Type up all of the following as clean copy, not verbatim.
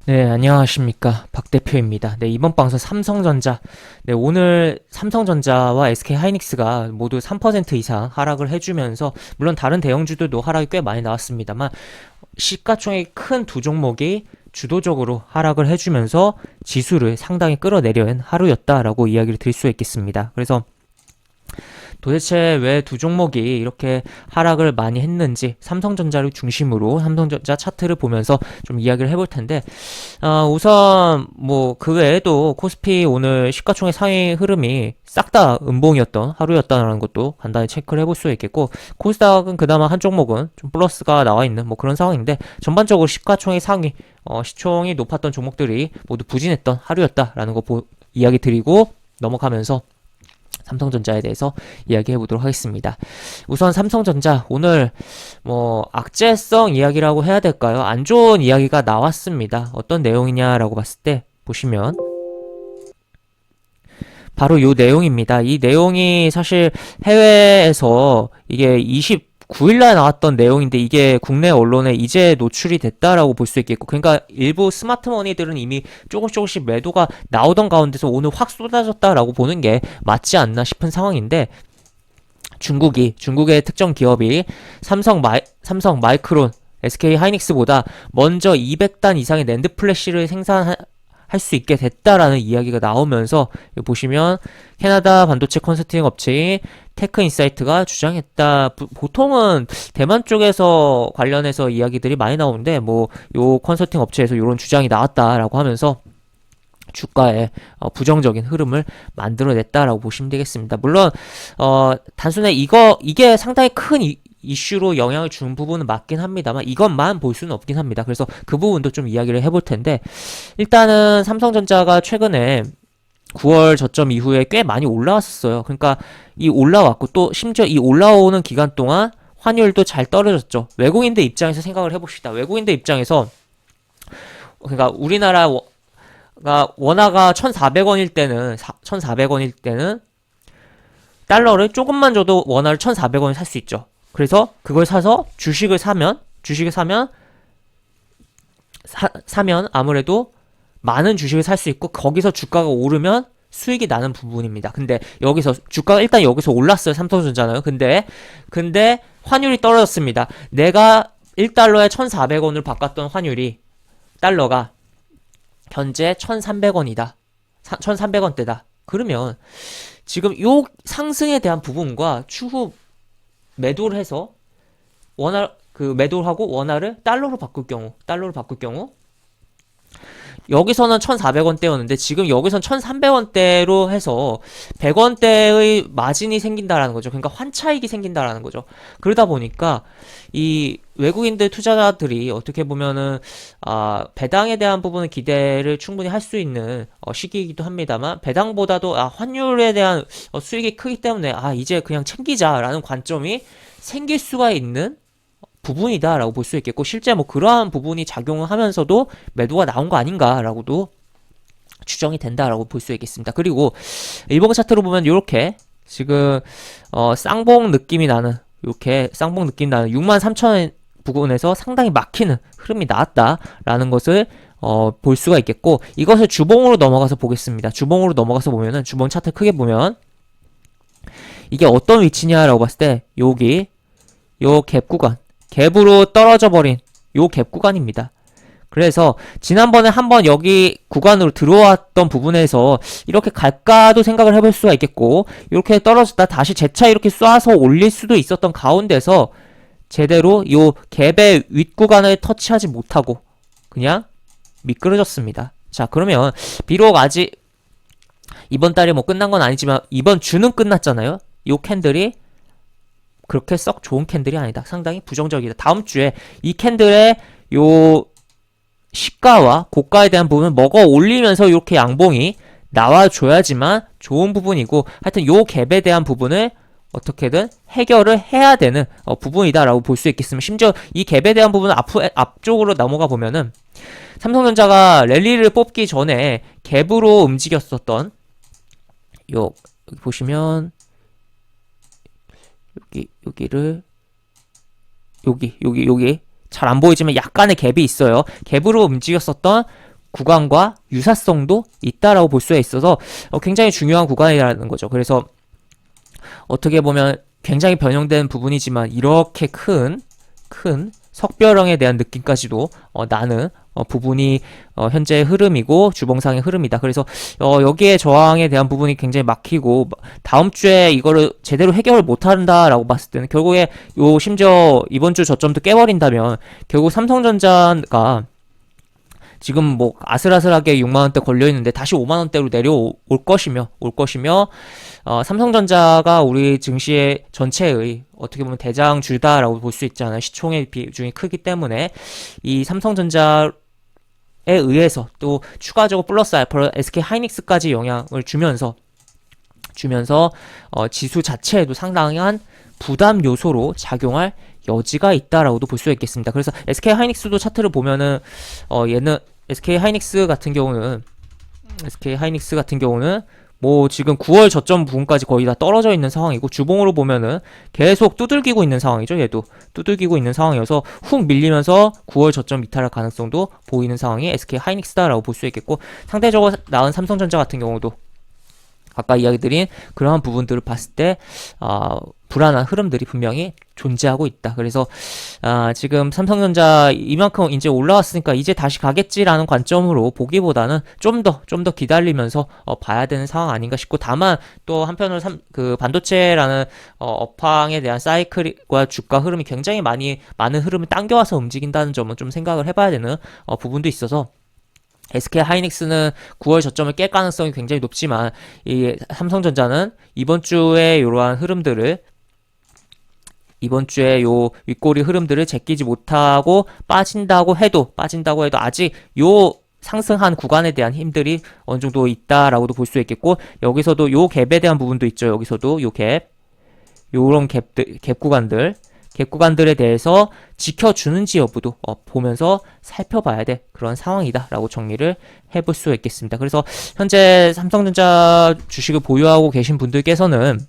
네, 안녕하십니까. 박 대표입니다. 네, 이번 방송 삼성전자. 네, 오늘 삼성전자와 SK 하이닉스가 모두 3% 이상 하락을 해주면서, 물론 다른 대형주들도 하락이 꽤 많이 나왔습니다만, 시가총액 큰 두 종목이 주도적으로 하락을 해주면서 지수를 상당히 끌어내려는 하루였다라고 이야기를 드릴 수 있겠습니다. 그래서 도대체 왜 두 종목이 이렇게 하락을 많이 했는지 삼성전자를 중심으로 삼성전자 차트를 보면서 좀 이야기를 해볼 텐데, 우선 뭐 그 외에도 코스피 오늘 시가총액 상위 흐름이 싹 다 음봉이었던 하루였다는 것도 간단히 체크를 해볼 수 있겠고, 코스닥은 그나마 한 종목은 좀 플러스가 나와 있는 뭐 그런 상황인데, 전반적으로 시가총액 상위 시총이 높았던 종목들이 모두 부진했던 하루였다라는 거 이야기 드리고 넘어가면서 삼성전자에 대해서 이야기해 보도록 하겠습니다. 우선 삼성전자 오늘 뭐 악재성 이야기라고 해야 될까요? 안 좋은 이야기가 나왔습니다. 어떤 내용이냐라고 봤을 때 보시면 바로 요 내용입니다. 이 내용이 사실 해외에서 이게 29일날 나왔던 내용인데 이게 국내 언론에 이제 노출이 됐다라고 볼 수 있겠고, 그러니까 일부 스마트머니들은 이미 조금씩 매도가 나오던 가운데서 오늘 확 쏟아졌다라고 보는 게 맞지 않나 싶은 상황인데, 중국의 특정 기업이 삼성 마이크론, SK 하이닉스보다 먼저 200단 이상의 낸드 플래시를 생산할 수 있게 됐다라는 이야기가 나오면서 보시면 캐나다 반도체 컨설팅 업체인 테크인사이트가 주장했다. 보통은 대만 쪽에서 관련해서 이야기들이 많이 나오는데 뭐 요 컨설팅 업체에서 이런 주장이 나왔다라고 하면서 주가에 부정적인 흐름을 만들어냈다라고 보시면 되겠습니다. 물론 단순히 이게 상당히 큰 이슈로 영향을 준 부분은 맞긴 합니다만 이것만 볼 수는 없긴 합니다. 그래서 그 부분도 좀 이야기를 해볼 텐데, 일단은 삼성전자가 최근에 9월 저점 이후에 꽤 많이 올라왔었어요. 그러니까 이 올라왔고 또 심지어 이 올라오는 기간 동안 환율도 잘 떨어졌죠. 외국인들 입장에서 생각을 해봅시다. 외국인들 입장에서 그러니까 우리나라가 원화가 1,400원일 때는 달러를 조금만 줘도 원화를 1,400원에 살 수 있죠. 그래서 그걸 사서 주식을 사면 아무래도 많은 주식을 살 수 있고 거기서 주가가 오르면 수익이 나는 부분입니다. 근데 여기서 주가가 일단 여기서 올랐어요. 삼성전자는. 근데 환율이 떨어졌습니다. 내가 1달러에 1,400원을 바꿨던 환율이 달러가 현재 1,300원이다. 1,300원대다. 그러면 지금 요 상승에 대한 부분과 추후 매도를 해서 매도를 하고 원화를 달러로 바꿀 경우 여기서는 1,400원대였는데 지금 여기선 1,300원대로 해서 100원대의 마진이 생긴다라는 거죠. 그러니까 환차익이 생긴다라는 거죠. 그러다 보니까 이 외국인들 투자자들이 어떻게 보면은 배당에 대한 부분은 기대를 충분히 할 수 있는 시기이기도 합니다만, 배당보다도 환율에 대한 수익이 크기 때문에 이제 그냥 챙기자라는 관점이 생길 수가 있는 부분이다라고 볼 수 있겠고, 실제 뭐 그러한 부분이 작용을 하면서도 매도가 나온 거 아닌가라고도 추정이 된다라고 볼 수 있겠습니다. 그리고 일본 차트로 보면 이렇게 지금 쌍봉 느낌이 나는 63,000원 부근에서 상당히 막히는 흐름이 나왔다라는 것을 볼 수가 있겠고, 이것을 주봉으로 넘어가서 보겠습니다. 주봉으로 넘어가서 보면은 주봉 차트 크게 보면 이게 어떤 위치냐라고 봤을 때 여기 요 갭 구간, 갭으로 떨어져 버린 요 갭 구간입니다. 그래서 지난번에 한번 여기 구간으로 들어왔던 부분에서 이렇게 갈까도 생각을 해볼 수가 있겠고, 이렇게 떨어졌다 다시 재차 이렇게 쏴서 올릴 수도 있었던 가운데서 제대로 요 갭의 윗구간을 터치하지 못하고 그냥 미끄러졌습니다. 자, 그러면 비록 아직 이번 달에 뭐 끝난 건 아니지만 이번 주는 끝났잖아요. 요 캔들이 그렇게 썩 좋은 캔들이 아니다. 상당히 부정적이다. 다음 주에 이 캔들의 요 시가와 고가에 대한 부분을 먹어 올리면서 이렇게 양봉이 나와줘야지만 좋은 부분이고, 하여튼 요 갭에 대한 부분을 어떻게든 해결을 해야 되는 부분이다라고 볼 수 있겠습니다. 심지어 이 갭에 대한 부분은 앞쪽으로 넘어가 보면은 삼성전자가 랠리를 뽑기 전에 갭으로 움직였었던 여기 보시면 여기 잘 안 보이지만 약간의 갭이 있어요. 갭으로 움직였었던 구간과 유사성도 있다라고 볼 수가 있어서 굉장히 중요한 구간이라는 거죠. 그래서 어떻게 보면 굉장히 변형된 부분이지만 이렇게 큰 석별형에 대한 느낌까지도 나는 부분이 현재의 흐름이고 주봉상의 흐름이다. 그래서 여기에 저항에 대한 부분이 굉장히 막히고 다음 주에 이거를 제대로 해결을 못한다라고 봤을 때는 결국에 심지어 이번 주 저점도 깨버린다면 결국 삼성전자가 지금 뭐 아슬아슬하게 6만원대 걸려있는데 다시 5만원대로 내려올 것이며 삼성전자가 우리 증시의 전체의 어떻게 보면 대장주다라고 볼 수 있잖아요. 시총의 비중이 크기 때문에 이 삼성전자에 의해서 또 추가적으로 플러스 알파 SK 하이닉스까지 영향을 주면서 지수 자체에도 상당한 부담 요소로 작용할 여지가 있다라고도 볼 수 있겠습니다. 그래서 SK 하이닉스도 차트를 보면은 얘는 SK 하이닉스 같은 경우는 뭐 지금 9월 저점 부분까지 거의 다 떨어져 있는 상황이고 주봉으로 보면은 계속 두들기고 있는 상황이죠. 얘도 두들기고 있는 상황이어서 훅 밀리면서 9월 저점 이탈할 가능성도 보이는 상황이 SK 하이닉스다라고 볼 수 있겠고 상대적으로 나은 삼성전자 같은 경우도 아까 이야기 드린 그러한 부분들을 봤을 때 불안한 흐름들이 분명히 존재하고 있다. 그래서 지금 삼성전자 이만큼 이제 올라왔으니까 이제 다시 가겠지라는 관점으로 보기보다는 좀 더 기다리면서 봐야 되는 상황 아닌가 싶고 다만 또 한편으로 그 반도체라는 업황에 대한 사이클과 주가 흐름이 굉장히 많은 흐름을 당겨와서 움직인다는 점은 좀 생각을 해봐야 되는 부분도 있어서 SK 하이닉스는 9월 저점을 깰 가능성이 굉장히 높지만 이 삼성전자는 이번 주에 이러한 흐름들을 이번 주에 요 윗꼬리 흐름들을 제끼지 못하고 빠진다고 해도 아직 요 상승한 구간에 대한 힘들이 어느 정도 있다라고도 볼 수 있겠고 여기서도 요 갭에 대한 부분도 있죠. 여기서도 요 갭, 요런 갭 구간들에 대해서 지켜주는지 여부도 보면서 살펴봐야 돼 그런 상황이다 라고 정리를 해볼 수 있겠습니다. 그래서 현재 삼성전자 주식을 보유하고 계신 분들께서는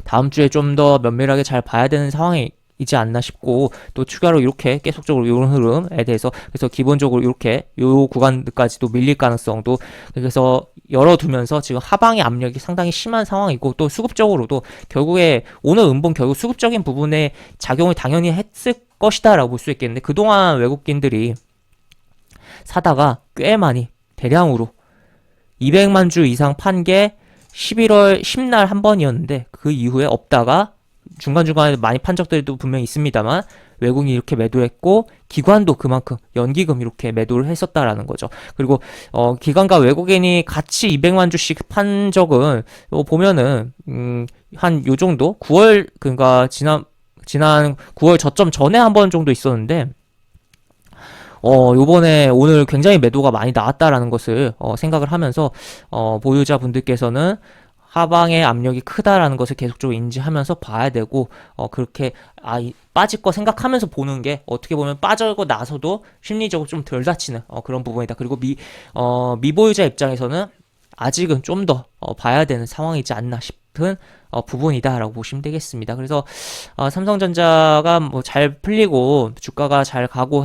다음 주에 좀 더 면밀하게 잘 봐야 되는 상황이지 않나 싶고 또 추가로 이렇게 계속적으로 이런 흐름에 대해서 그래서 기본적으로 이렇게 요 구간까지도 밀릴 가능성도 그래서 열어두면서 지금 하방의 압력이 상당히 심한 상황이고 또 수급적으로도 결국에 오늘 음봉 결국 수급적인 부분에 작용을 당연히 했을 것이다 라고 볼 수 있겠는데 그동안 외국인들이 사다가 꽤 많이 대량으로 200만 주 이상 판 게 11월 10날 한 번이었는데 그 이후에 없다가 중간중간에 많이 판 적들도 분명히 있습니다만 외국인이 이렇게 매도했고 기관도 그만큼 연기금 이렇게 매도를 했었다라는 거죠. 그리고 기관과 외국인이 같이 200만 주씩 판 적은 보면은 한 요 정도 9월 그러니까 지난 9월 저점 전에 한 번 정도 있었는데 요번에 오늘 굉장히 매도가 많이 나왔다라는 것을 생각을 하면서 보유자분들께서는 하방의 압력이 크다라는 것을 계속적으로 인지하면서 봐야 되고 그렇게 빠질 거 생각하면서 보는 게 어떻게 보면 빠지고 나서도 심리적으로 좀 덜 다치는 그런 부분이다. 그리고 미보유자 입장에서는 아직은 좀 더 봐야 되는 상황이지 않나 싶은 부분이다라고 보시면 되겠습니다. 그래서 삼성전자가 뭐 잘 풀리고 주가가 잘 가고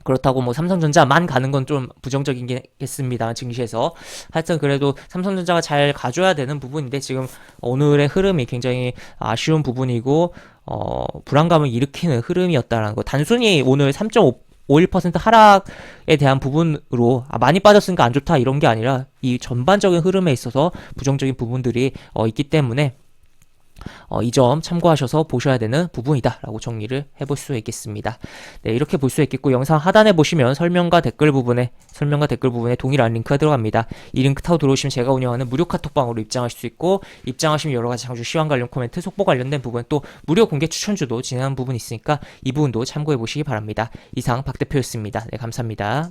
그렇다고 뭐 삼성전자만 가는 건 좀 부정적이겠습니다. 증시에서. 하여튼 그래도 삼성전자가 잘 가줘야 되는 부분인데 지금 오늘의 흐름이 굉장히 아쉬운 부분이고 불안감을 일으키는 흐름이었다라는 거. 단순히 오늘 3.51% 하락에 대한 부분으로 많이 빠졌으니까 안 좋다 이런 게 아니라 이 전반적인 흐름에 있어서 부정적인 부분들이 있기 때문에 이 점 참고하셔서 보셔야 되는 부분이다 라고 정리를 해볼 수 있겠습니다. 네, 이렇게 볼 수 있겠고 영상 하단에 보시면 설명과 댓글 부분에 동일한 링크가 들어갑니다. 이 링크 타고 들어오시면 제가 운영하는 무료 카톡방으로 입장하실 수 있고 입장하시면 여러가지 장주 시황 관련 코멘트, 속보 관련된 부분 또 무료 공개 추천주도 진행한 부분이 있으니까 이 부분도 참고해 보시기 바랍니다. 이상 박 대표였습니다. 네, 감사합니다.